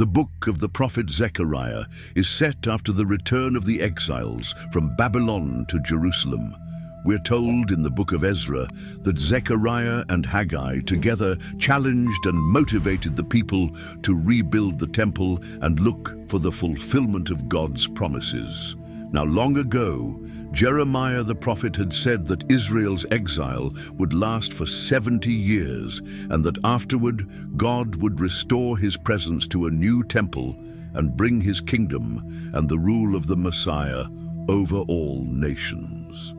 The book of the prophet Zechariah is set after the return of the exiles from Babylon to Jerusalem. We're told in the book of Ezra that Zechariah and Haggai together challenged and motivated the people to rebuild the temple and look for the fulfillment of God's promises. Now, long ago, Jeremiah the prophet had said that Israel's exile would last for 70 years and that afterward God would restore his presence to a new temple and bring his kingdom and the rule of the Messiah over all nations.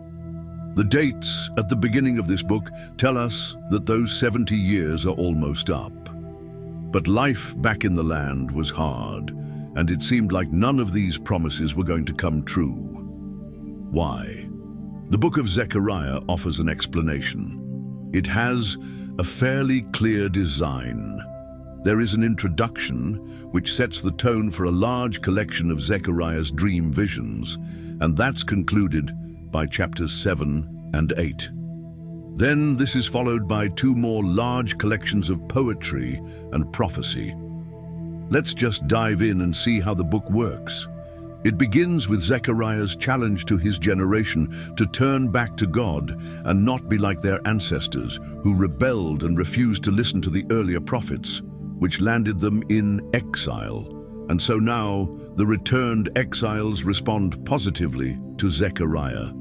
The dates at the beginning of this book tell us that those 70 years are almost up. But life back in the land was hard, and it seemed like none of these promises were going to come true. Why? The book of Zechariah offers an explanation. It has a fairly clear design. There is an introduction which sets the tone for a large collection of Zechariah's dream visions, and that's concluded by chapters 7 and 8. Then this is followed by two more large collections of poetry and prophecy. Let's just dive in and see how the book works. It begins with Zechariah's challenge to his generation to turn back to God and not be like their ancestors who rebelled and refused to listen to the earlier prophets, which landed them in exile. And so now the returned exiles respond positively to Zechariah.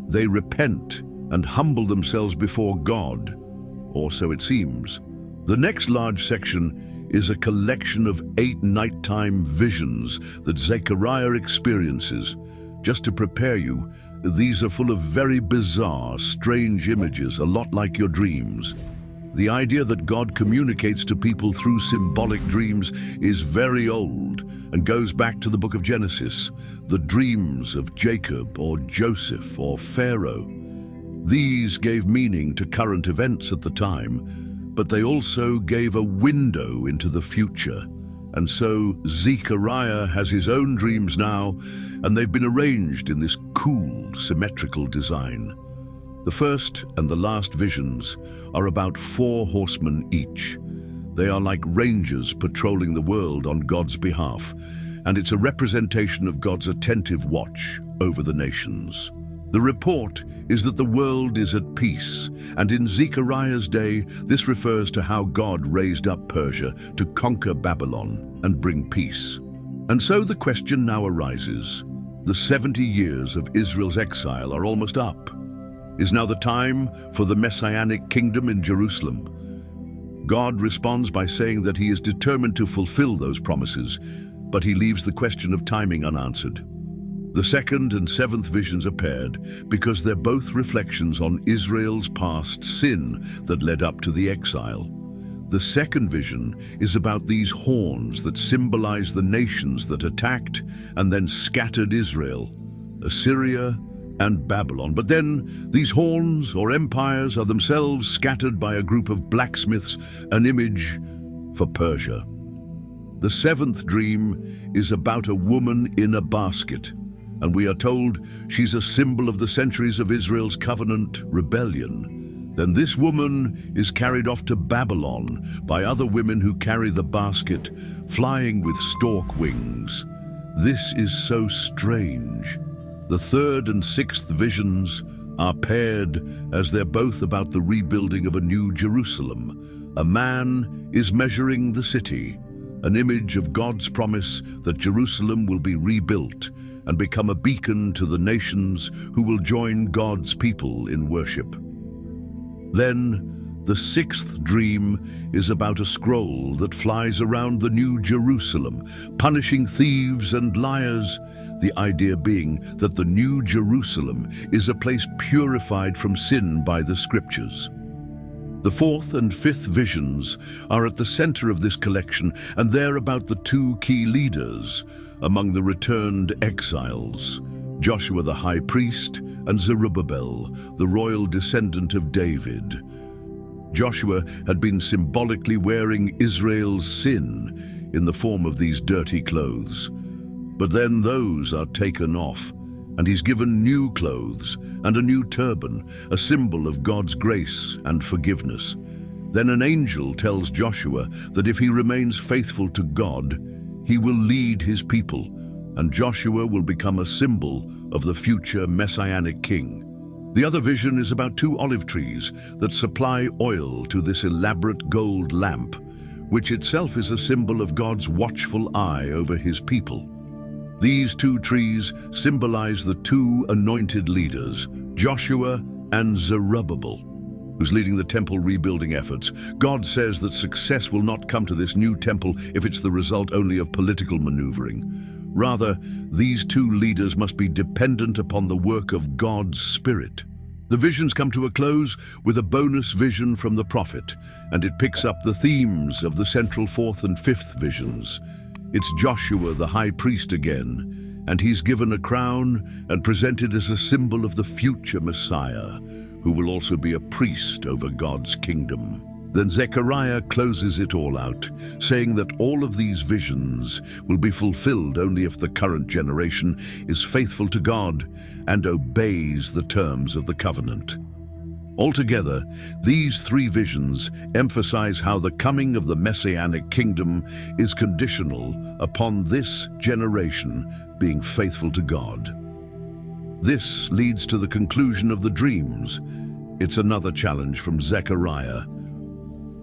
They repent and humble themselves before God, or so it seems. The next large section is a collection of 8 nighttime visions that Zechariah experiences. Just to prepare you, these are full of very bizarre, strange images, a lot like your dreams. The idea that God communicates to people through symbolic dreams is very old and goes back to the book of Genesis, the dreams of Jacob or Joseph or Pharaoh. These gave meaning to current events at the time, but they also gave a window into the future. And so Zechariah has his own dreams now, and they've been arranged in this cool, symmetrical design. The first and the last visions are about 4 horsemen each. They are like rangers patrolling the world on God's behalf, and it's a representation of God's attentive watch over the nations. The report is that the world is at peace, and in Zechariah's day, this refers to how God raised up Persia to conquer Babylon and bring peace. And so the question now arises. The 70 years of Israel's exile are almost up. Is now the time for the Messianic kingdom in Jerusalem? God responds by saying that he is determined to fulfill those promises, but he leaves the question of timing unanswered. The second and 7th visions are paired because they're both reflections on Israel's past sin that led up to the exile. The second vision is about these horns that symbolize the nations that attacked and then scattered Israel, Assyria and Babylon. But then these horns or empires are themselves scattered by a group of blacksmiths, an image for Persia. The 7th dream is about a woman in a basket, and we are told she's a symbol of the centuries of Israel's covenant rebellion. Then this woman is carried off to Babylon by other women who carry the basket, flying with stork wings. This is so strange. The 3rd and 6th visions are paired as they're both about the rebuilding of a new Jerusalem. A man is measuring the city, an image of God's promise that Jerusalem will be rebuilt and become a beacon to the nations who will join God's people in worship. Then, the 6th dream is about a scroll that flies around the new Jerusalem, punishing thieves and liars, the idea being that the new Jerusalem is a place purified from sin by the scriptures. The 4th and 5th visions are at the center of this collection, and they're about the 2 key leaders among the returned exiles, Joshua the high priest and Zerubbabel, the royal descendant of David. Joshua had been symbolically wearing Israel's sin in the form of these dirty clothes. But then those are taken off, and he's given new clothes and a new turban, a symbol of God's grace and forgiveness. Then an angel tells Joshua that if he remains faithful to God, He will lead his people, and Joshua will become a symbol of the future messianic king. The other vision is about two olive trees that supply oil to this elaborate gold lamp, which itself is a symbol of God's watchful eye over his people. These two trees symbolize the two anointed leaders, Joshua and Zerubbabel, who's leading the temple rebuilding efforts. God says that success will not come to this new temple if it's the result only of political maneuvering. Rather, these two leaders must be dependent upon the work of God's Spirit. The visions come to a close with a bonus vision from the prophet, and it picks up the themes of the central fourth and fifth visions. It's Joshua, the high priest again, and he's given a crown and presented as a symbol of the future Messiah, who will also be a priest over God's kingdom. Then Zechariah closes it all out, saying that all of these visions will be fulfilled only if the current generation is faithful to God and obeys the terms of the covenant. Altogether, these three visions emphasize how the coming of the Messianic kingdom is conditional upon this generation being faithful to God. This leads to the conclusion of the dreams. It's another challenge from Zechariah.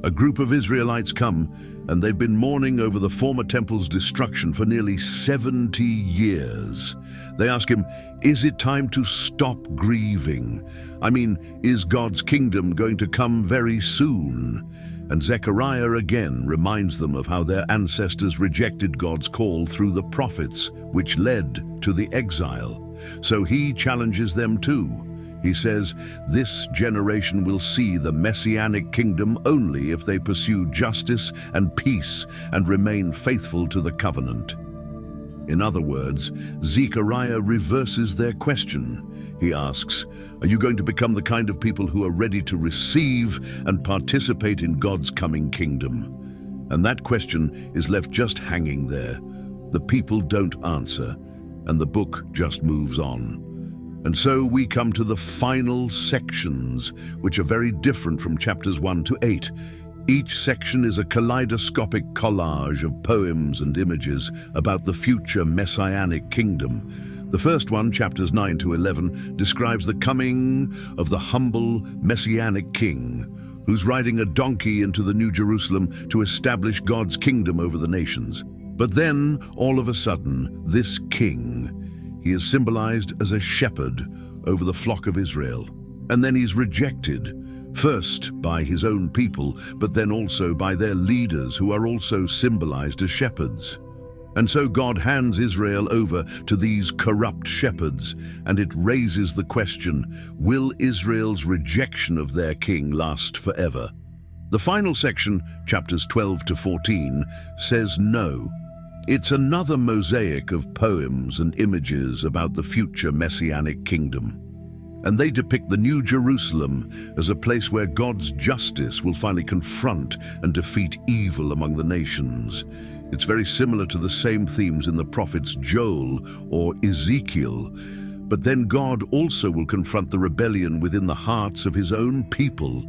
A group of Israelites come, and they've been mourning over the former temple's destruction for nearly 70 years. They ask him, is it time to stop grieving? I mean, is God's kingdom going to come very soon? And Zechariah again reminds them of how their ancestors rejected God's call through the prophets, which led to the exile. So he challenges them too. He says, this generation will see the Messianic kingdom only if they pursue justice and peace and remain faithful to the covenant. In other words, Zechariah reverses their question. He asks, are you going to become the kind of people who are ready to receive and participate in God's coming kingdom? And that question is left just hanging there. The people don't answer, and the book just moves on. And so we come to the final sections, which are very different from chapters 1 to 8. Each section is a kaleidoscopic collage of poems and images about the future messianic kingdom. The first one, chapters 9 to 11, describes the coming of the humble messianic king, who's riding a donkey into the New Jerusalem to establish God's kingdom over the nations. But then, all of a sudden, this king, he is symbolized as a shepherd over the flock of Israel. And then he's rejected, first by his own people, but then also by their leaders, who are also symbolized as shepherds. And so God hands Israel over to these corrupt shepherds, and it raises the question, will Israel's rejection of their king last forever? The final section, chapters 12 to 14, says no. It's another mosaic of poems and images about the future messianic kingdom. And they depict the New Jerusalem as a place where God's justice will finally confront and defeat evil among the nations. It's very similar to the same themes in the prophets Joel or Ezekiel. But then God also will confront the rebellion within the hearts of his own people.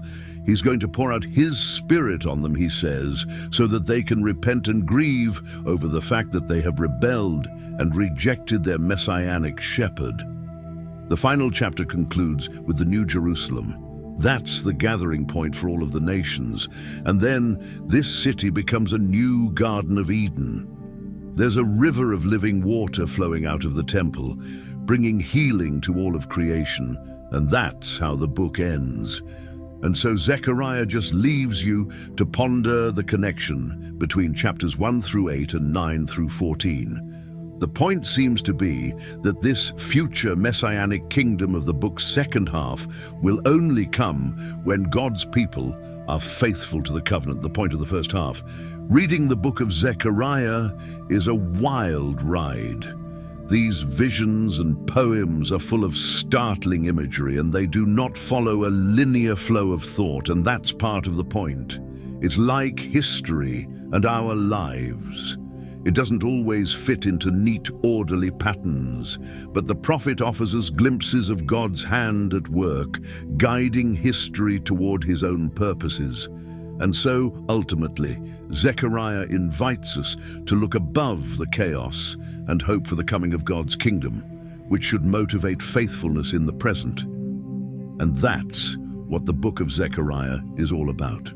He's going to pour out his Spirit on them, he says, so that they can repent and grieve over the fact that they have rebelled and rejected their messianic shepherd. The final chapter concludes with the New Jerusalem. That's the gathering point for all of the nations. And then this city becomes a new Garden of Eden. There's a river of living water flowing out of the temple, bringing healing to all of creation. And that's how the book ends. And so Zechariah just leaves you to ponder the connection between chapters 1 through 8 and 9 through 14. The point seems to be that this future messianic kingdom of the book's second half will only come when God's people are faithful to the covenant, the point of the first half. Reading the book of Zechariah is a wild ride. These visions and poems are full of startling imagery, and they do not follow a linear flow of thought, and that's part of the point. It's like history and our lives. It doesn't always fit into neat, orderly patterns, but the prophet offers us glimpses of God's hand at work, guiding history toward his own purposes. And so, ultimately, Zechariah invites us to look above the chaos and hope for the coming of God's kingdom, which should motivate faithfulness in the present. And that's what the Book of Zechariah is all about.